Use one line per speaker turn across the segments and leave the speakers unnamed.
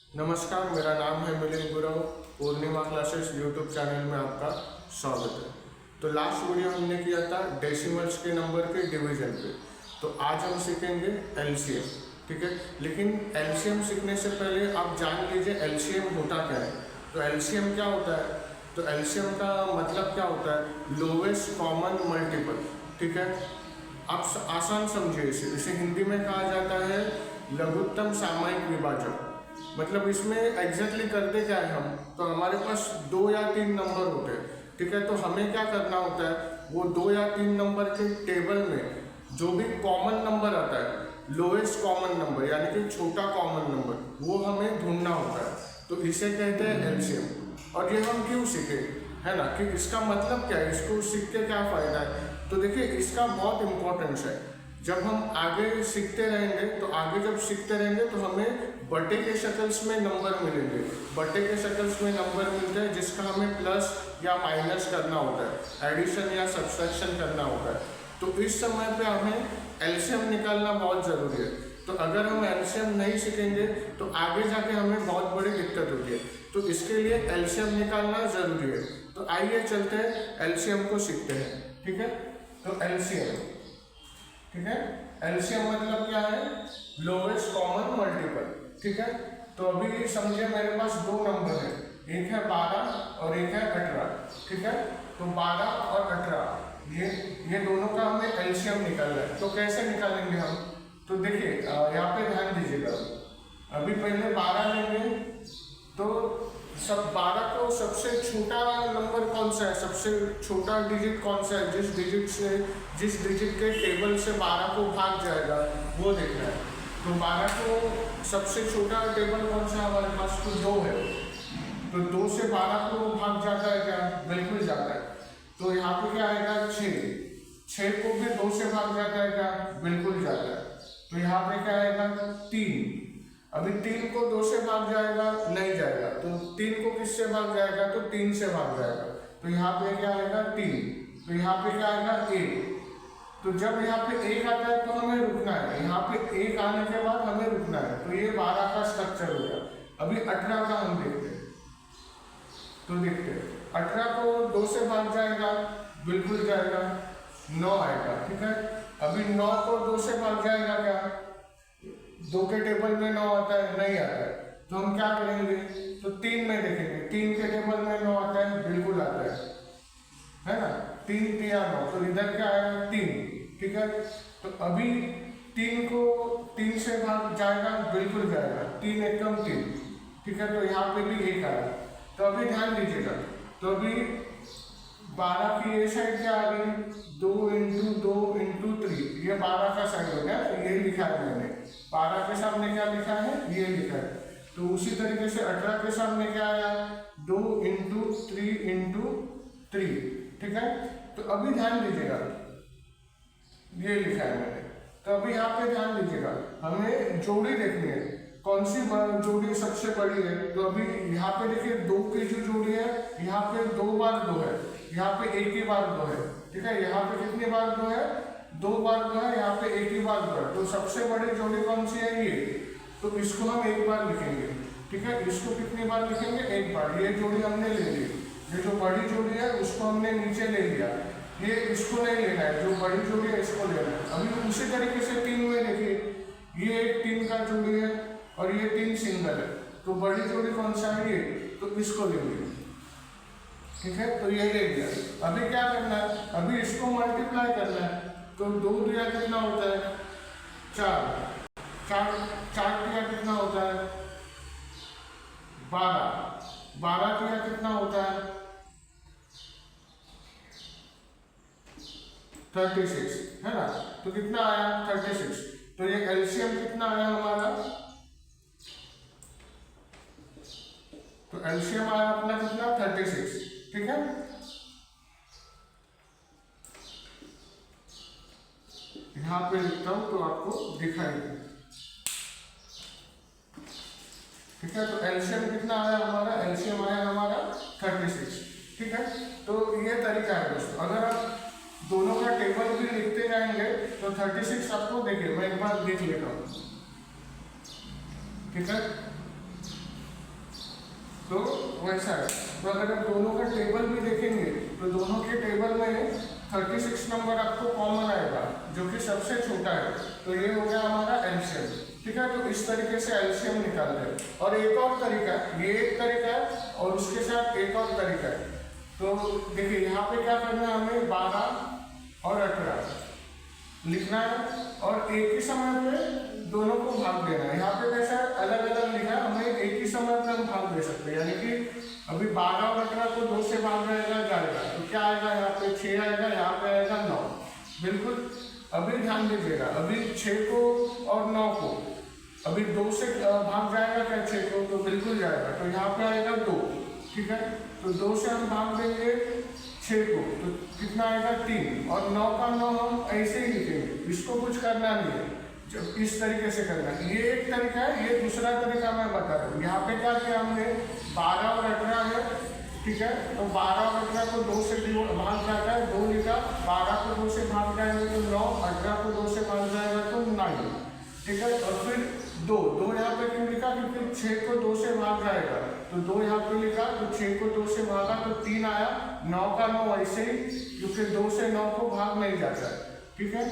नमस्कार, मेरा नाम है मिलिंद गुरव। पूर्णिमा क्लासेस यूट्यूब चैनल में आपका स्वागत है। तो लास्ट वीडियो हमने किया था डेसिमल्स के नंबर के डिवीजन पे। तो आज हम सीखेंगे एलसीएम, ठीक है। लेकिन एलसीएम सीखने से पहले आप जान लीजिए एलसीएम होता क्या है। तो एलसीएम क्या होता है, तो एलसीएम का मतलब क्या होता है, लोवेस्ट कॉमन मल्टीपल, ठीक है। आप आसान समझिए इसे हिंदी में कहा जाता है लघुत्तम सामयिक विभाजक। मतलब इसमें एग्जैक्टली करते क्या है हम, तो हमारे पास 2 या 3 नंबर होते हैं, ठीक है। तो हमें क्या करना होता है, वो 2 या 3 नंबर के टेबल में जो भी कॉमन नंबर आता है, लोएस्ट कॉमन नंबर यानी कि छोटा कॉमन नंबर, वो हमें ढूंढना होता है। तो इसे कहते हैं एलसीएम। और ये हम क्यों सीखे, है ना, कि इसका मतलब क्या है, इसको सीख के क्या फ़ायदा है। तो देखिए इसका बहुत इम्पोर्टेंस है। जब हम आगे सीखते रहेंगे तो आगे जब सीखते रहेंगे तो हमें बटे के शक्ल्स में नंबर मिलेंगे। बटे के शक्ल्स में नंबर मिलते हैं जिसका हमें प्लस या माइनस करना होता है, एडिशन या सब्सट्रैक्शन करना होता है। तो इस समय पे हमें एलसीएम निकालना बहुत ज़रूरी है। तो अगर हम एलसीएम नहीं सीखेंगे तो आगे जाके हमें बहुत बड़ी दिक्कत होती है। तो इसके लिए एलसीएम निकालना ज़रूरी है। तो आइए चलते हैं एलसीएम को सीखते हैं, ठीक है। तो एलसीएम, ठीक है, एलसीएम मतलब क्या है, लोवेस्ट कॉमन मल्टीपल, ठीक है। तो अभी समझिए मेरे पास 2 नंबर है, एक है 12 और एक है 18, ठीक है। तो 12 और 18 ये दोनों का हमें एलसीएम निकालना है। तो कैसे निकालेंगे हम, तो देखिए यहाँ पे ध्यान दीजिएगा। अभी पहले 12 लेंगे, तो सब 12 को सबसे छोटा नंबर कौन सा है, सबसे छोटा डिजिट कौन सा है, जिस डिजिट के टेबल से 12 को भाग जाएगा वो देखना है। तो 12 को सबसे छोटा टेबल कौन सा हमारे पास, तो 2 है। तो 2 से 12 को भाग जाता है क्या, बिल्कुल जाता है। तो यहाँ पे क्या आएगा 6 को भी 2 से भाग जाता है क्या, बिल्कुल जाता है। तो यहाँ पे क्या आएगा 3। अभी 3 को 2 से भाग जाएगा, नहीं जाएगा। तो 3 को किससे भाग जाएगा, तो 3 से भाग जाएगा। तो यहाँ पे क्या आएगा 3। तो यहाँ पे क्या आएगा 1। तो जब यहाँ पे 1 आता है तो हमें रुकना है, यहाँ पे 1 आने के बाद हमें रुकना है। तो ये 12 का स्ट्रक्चर हो गया। अभी 18 का हम देखते हैं। तो देखते हैं 18 को 2 से भाग जाएगा, बिल्कुल जाएगा, 9 आएगा, ठीक है। अभी 9 को 2 से भाग जाएगा क्या, 2 के टेबल में 9 आता है, नहीं आता है। तो हम क्या करेंगे, तो 3 में देखेंगे, 3 के टेबल में 9 आता है, बिल्कुल आता है ना। 3 3 9, तो इधर क्या आएगा 3, ठीक है। तो अभी 3 को 3 से भाग जाएगा, बिल्कुल जाएगा, 3 एकम 3, ठीक है। तो यहाँ पे भी 1 आया। तो अभी ध्यान दीजिएगा, तो अभी 12 की ये साइड क्या आ गई, 2 × 2 × 3, ये 12 का साइड हो गया। ये लिखा है मैंने, 12 के सामने क्या लिखा है, ये लिखा है। तो उसी तरीके से 18 के सामने क्या आया, 2 × 3 × 3, ठीक है। तो अभी ध्यान दीजिएगा, ये लिखा है मैंने। तो अभी यहाँ पे ध्यान दीजिएगा, हमें जोड़ी देखनी है, कौन सी जोड़ी सबसे बड़ी है। तो अभी यहाँ पे देखिए 2 की जो जोड़ी है, यहाँ पे 2 बार 2 है, यहाँ पे 1 ही बार 2 है, ठीक है। यहाँ पे कितनी बार 2 है, 2 बार 2 है, यहाँ पे 1 ही बार 2 है। तो सबसे बड़ी जोड़ी कौन सी है, ये। तो इसको हम 1 बार लिखेंगे, ठीक है। इसको कितनी बार लिखेंगे, 1 बार। ये जोड़ी हमने ले ली, ये जो बड़ी जोड़ी है उसको हमने नीचे ले लिया, ये इसको नहीं लेना है, जो बड़ी जोड़ी है इसको लेना है। अभी उसी तरीके से 3 में देखिए, ये एक 3 का जोड़ी है और ये 3 सिंगल है। तो बड़ी जोड़ी कौन सा है, ये, तो इसको ले लिया, ठीक है। तो ये ले लिया। अभी क्या करना है, अभी इसको मल्टीप्लाई करना है। तो 2 दिया कितना होता है, 4 दिया कितना होता है, 12 दिया कितना होता है, 36, है ना। तो कितना आया 36। तो ये एलसीएम कितना आया हमारा, तो एलसीएम आया अपना कितना 36, ठीक है। यहाँ पे लिखता हूं तो आपको दिखाई दे, ठीक है। तो एलसीएम कितना आया हमारा, एलसीएम आया हमारा 36, ठीक है। तो ये तरीका है दोस्तों। अगर आप दोनों का टेबल भी लिखते जाएंगे तो 36 आपको देखिए, मैं एक बार देख लेता हूँ, ठीक है। तो वैसा है। तो अगर आप दोनों का टेबल भी देखेंगे तो दोनों के टेबल में 36 नंबर आपको कॉमन आएगा जो कि सबसे छोटा है। तो ये हो गया हमारा एलसीएम, ठीक है। तो इस तरीके से एलसीएम निकालते हैं। और एक और तरीका, ये एक तरीका है और उसके साथ एक और तरीका है। तो देखिए यहाँ पे क्या करना है, हमें 12 और 18 लिखना है और एक ही समय पे दोनों को भाग देना है। यहाँ पे कैसा है, अलग अलग लिखा है, हमें एक ही समय पे हम भाग दे सकते हैं। यानी कि अभी 12 और 18 को 2 से भाग जाएगा तो क्या आएगा, यहाँ पे 6 आएगा, यहाँ पे आएगा 9। बिल्कुल अभी ध्यान दीजिएगा, अभी 6 को और 9 को अभी 2 से भाग जाएगा क्या 6 को, तो बिल्कुल जाएगा। तो यहाँ पे आएगा 2, ठीक है। तो 2 से हम भाग देंगे 6 को तो कितना आएगा 3, और 9 का 9 हम ऐसे ही लिखेंगे, इसको कुछ करना नहीं है, जब इस तरीके से करना है। ये एक तरीका है, ये दूसरा तरीका मैं बता रहा हूँ। यहाँ पे क्या किया हमने, 12 और 18 है, ठीक है। तो 12 और 18 को 2 से भाग जाता है, 2 लिखा, 12 को 2 से भाग जाएगा तो 9, 18 को 2 से भाग जाएगा तो 9, ठीक है। और फिर 2 यहाँ पे क्यों लिखा, क्योंकि 6 को 2 से भाग जाएगा तो 2 यहाँ पे लिखा, तो 6 को 2 से भागा तो 3 आया, 9 का 9 ऐसे ही, क्योंकि 2 से 9 को भाग नहीं जाता है, ठीक है।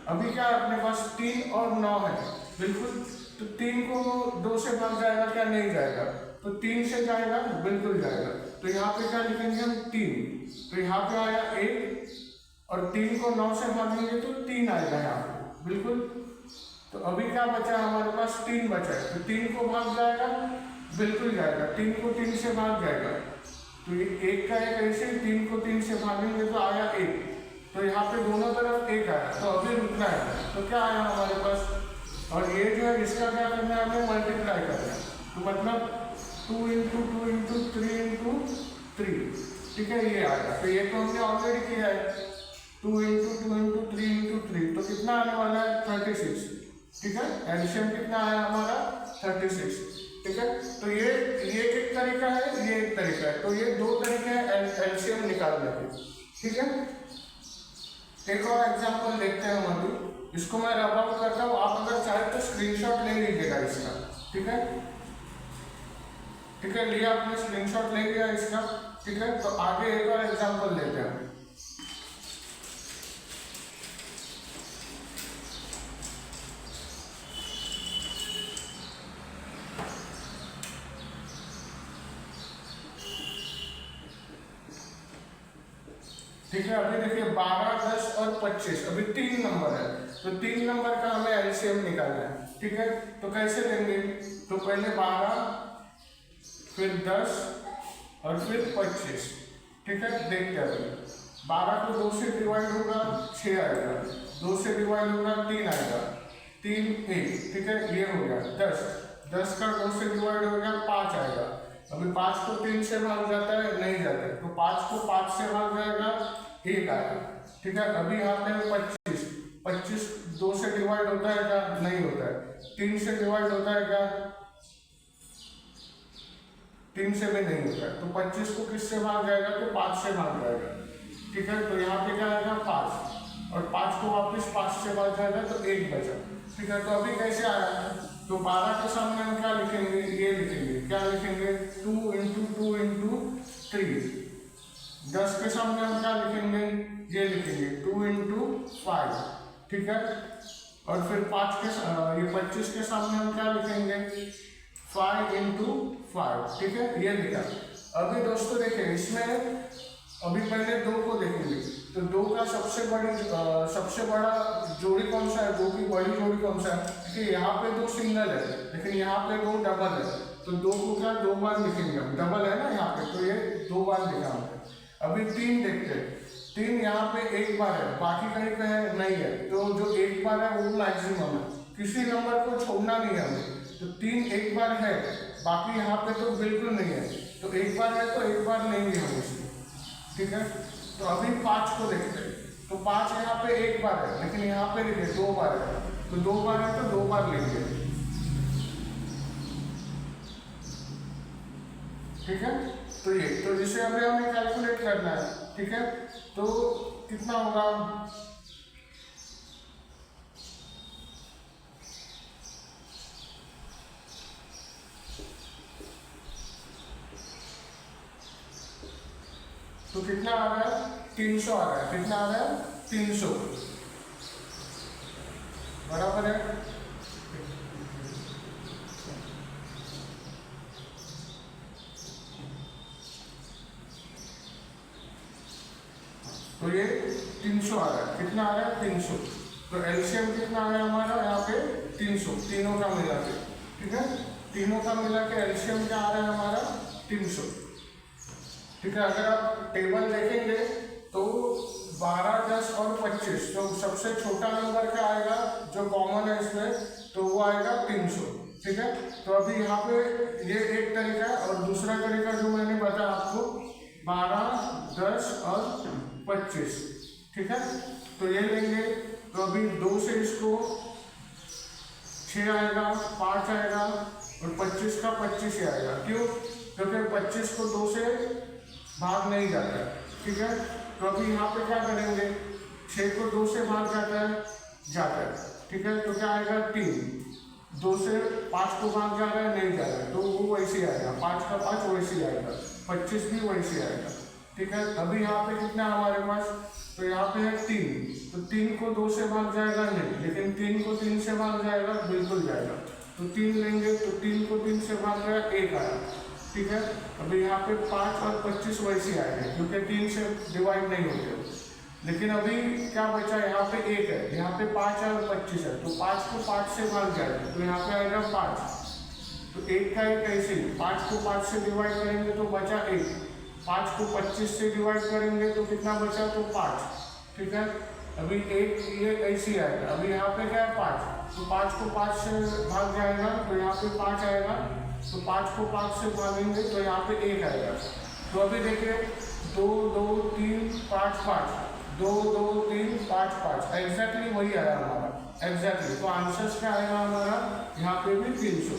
अभी क्या है, अपने पास 3 और 9 है, बिल्कुल। तो 3 को 2 से भाग जाएगा क्या, नहीं जाएगा, तो 3 से जाएगा, बिल्कुल जाएगा। तो यहाँ पे क्या लिखेंगे हम, 3, तो यहाँ पे आया 1, और 3 को 9 से भागेंगे तो 3 आएगा यहाँ पे, बिल्कुल। तो अभी क्या बचा, हमारे पास 3 बचा है, तो 3 को भाग जाएगा, बिल्कुल जाएगा, 3 को 3 से भाग जाएगा, तो ये 1 का 1 ऐसे, 3 को 3 से भागेंगे तो आया 1, तो यहाँ पे दोनों तरफ 1 आया, तो अभी रुकना है, तो क्या आया हमारे पास, और ये जो है इसका क्या करना है, हमें मल्टीप्लाई करना है, तो मतलब 2 इंटू 2 इंटू 3 इंटू 3, ठीक है, ये आएगा। तो ये तो हमने ऑलरेडी किया है, 2 इंटू 2 इंटू 3 इंटू 3, तो कितना आने वाला है 36, ठीक है। एडिशन कितना आया हमारा 36, ठीक है। तो ये एक तरीका है, ये एक तरीका है, तो ये 2 तरीके हैं एलसीएम निकालने के, ठीक है। एक और एग्जांपल देखते हैं हम अभी, इसको मैं रब आउट करता हूँ, आप अगर चाहे तो स्क्रीनशॉट ले लीजिएगा इसका, ठीक है, ठीक है। लिया आपने स्क्रीनशॉट ले लिया इसका, ठीक है। तो आगे एक और एग्जांपल लेते हैं। ठीक है, अभी देखिए 12, 10 और 25, अभी 3 नंबर है, तो 3 नंबर का हमें एलसीएम निकालना है, ठीक है। तो कैसे लेंगे, तो पहले 12, फिर 10 और फिर 25, ठीक है। देखते हैं अभी 12 को 2 से डिवाइड होगा 6 आएगा, 2 से डिवाइड होगा 3 आएगा, 3 1, ठीक है, ये हो गया। 10 का 2 से डिवाइड हो गया 5 आएगा, अभी 5 को 3 से भाग जाता है, नहीं जाता है, तो 5 को 5 से भाग जाएगा, 1 आएगा, ठीक है। अभी यहाँ पे 25 2 से डिवाइड होता है क्या, नहीं होता है। 3 से डिवाइड होता है क्या, 3 से भी नहीं होता है, तो 25 को किससे भाग जाएगा, तो 5 से भाग जाएगा, ठीक है। तो यहाँ पे क्या आएगा 5, और 5 को वापस 5 से भाग जाएगा तो 1 बचा, ठीक है। तो अभी कैसे आया, तो 12 के सामने हम क्या लिखेंगे, ये लिखेंगे, क्या लिखेंगे, 2 इंटू 2 इंटू 3। 10 के सामने हम क्या लिखेंगे, ये लिखेंगे 2 इंटू 5, ठीक है। और फिर 5 के ये 25 के सामने हम क्या लिखेंगे, 5 इंटू 5, ठीक है, ये लिखा। अभी दोस्तों देखिए इसमें अभी पहले 2 को देखेंगे, तो 2 का सबसे बड़ा जोड़ी कौन सा है, 2 की बड़ी जोड़ी कौन सा है, देखिए यहाँ पे 2 सिंगल है, लेकिन यहाँ पे 2 डबल है, तो 2 को क्या 2 बार लिखेंगे हम, डबल है ना यहाँ पे, तो ये 2 बार लिखा हमने। अभी 3 देखते हैं, 3 यहाँ पे 1 बार है, बाकी कहीं पे नहीं है, तो जो 1 बार है वो मैक्सिमम है, किसी नंबर को छोड़ना नहीं है हमें, तो 3 1 बार है, बाकी यहाँ पे तो बिल्कुल नहीं है, तो 1 बार है तो 1 बार लेंगे हम इसको, ठीक है। तो अभी 5 को देखते हैं, तो 5 यहाँ पे 1 बार है, लेकिन यहाँ पे देखिए 2 बार है, तो 2 बार है तो 2 बार लेंगे, ठीक है। तो ये तो जिसे अभी हमें कैलकुलेट करना है, ठीक है। तो कितना होगा, तो कितना आ रहा है 300 आ रहा है। कितना आ रहा है 300 बराबर है। तो ये 300 आ रहा है। कितना आ रहा है 300। तो एलसीएम कितना आ रहा है हमारा यहाँ पे 300 तीनों का मिला के। ठीक है, तीनों का मिला के एलसीएम क्या आ रहा है हमारा 300। ठीक है, अगर आप टेबल देखेंगे तो 12, 10 और 25 तो सबसे छोटा नंबर क्या आएगा जो कॉमन है इसमें, तो वो आएगा 300। ठीक है, तो अभी यहाँ पे ये एक तरीका है और दूसरा तरीका जो मैंने बताया आपको 12, 10 और 25। ठीक है, तो ये लेंगे तो अभी 2 से इसको 6 आएगा, 5 आएगा और 25 का 25 ही आएगा। क्यों? क्योंकि 25 को 2 से भाग नहीं जाता है। ठीक है, तो अभी यहाँ पे क्या करेंगे 6 को 2 से भाग जाता है। ठीक है, तो क्या आएगा 3। 2 से 5 को भाग जा रहा है, नहीं जा रहा है, तो वो वैसे ही आएगा। 5 का 5 वैसे ही आएगा, 25 भी वैसे आएगा। ठीक है, अभी यहाँ पे कितना हमारे पास, तो यहाँ पे है 3। तो 3 को 2 से भाग जाएगा नहीं, लेकिन 3 को 3 से भाग जाएगा, बिल्कुल जाएगा। तो 3 लेंगे तो 3 को 3 से भाग गया 1 आया। ठीक है, अभी यहाँ पे 5 और 25 वैसे आएंगे क्योंकि 3 से डिवाइड नहीं होते। लेकिन अभी क्या बचा, यहाँ पे 1 है, यहाँ पे 5 है और 25 है, तो 5 को 5 से भाग जाएगा, तो यहाँ पे आएगा 5। तो 1 का 1 ऐसे ही 5 को 5 से डिवाइड करेंगे तो बचा 1। 5 को 25 से डिवाइड करेंगे तो कितना बचा, तो 5। ठीक है, अभी 1 ये ऐसे आएगा। अभी यहाँ पे क्या है 5, तो 5 को 5 से भाग जाएगा, तो यहाँ पे 5 आएगा। तो 5 को 5 से भागेंगे तो यहाँ पे 1 आएगा। तो अभी देखिए 2, 2, 3, 5, 5, 2, 2, 3, 5, 5 एग्जैक्टली वही आया हमारा, एग्जैक्टली। तो आंसर क्या आएगा हमारा, यहाँ पे भी 300।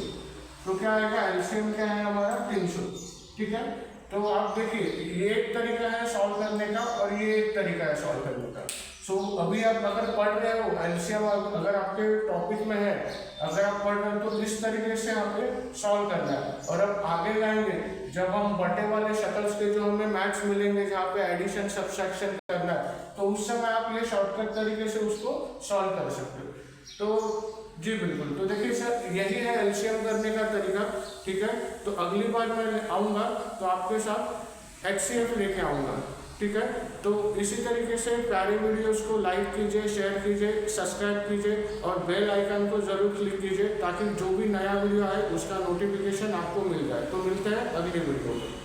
तो क्या आएगा, एलसीएम क्या है हमारा 300। ठीक है, तो आप देखिए ये एक तरीका है सॉल्व करने का और ये एक तरीका है सॉल्व करने का। सो अभी आप अगर पढ़ रहे हो एलसीएम, अगर आपके टॉपिक में है, अगर आप पढ़ रहे हो तो इस तरीके से हमें सॉल्व करना है। और अब आगे जाएंगे जब हम बटे वाले शक्ल्स के जो हमें मैथ्स मिलेंगे जहाँ पे एडिशन सब्सट्रैक्शन करना है, तो उस समय आप ये शॉर्टकट तरीके से उसको सॉल्व कर सकते हो। तो जी बिल्कुल, तो देखिए सर यही है एलसीएम करने का तरीका। ठीक है, तो अगली बार मैं आऊँगा तो आपके साथ एचसीएफ लेके आऊँगा। ठीक है, तो इसी तरीके से प्यारे वीडियोस को लाइक कीजिए, शेयर कीजिए, सब्सक्राइब कीजिए और बेल आइकन को जरूर क्लिक कीजिए ताकि जो भी नया वीडियो आए उसका नोटिफिकेशन आपको मिल जाए। तो मिलते हैं अगली वीडियो में।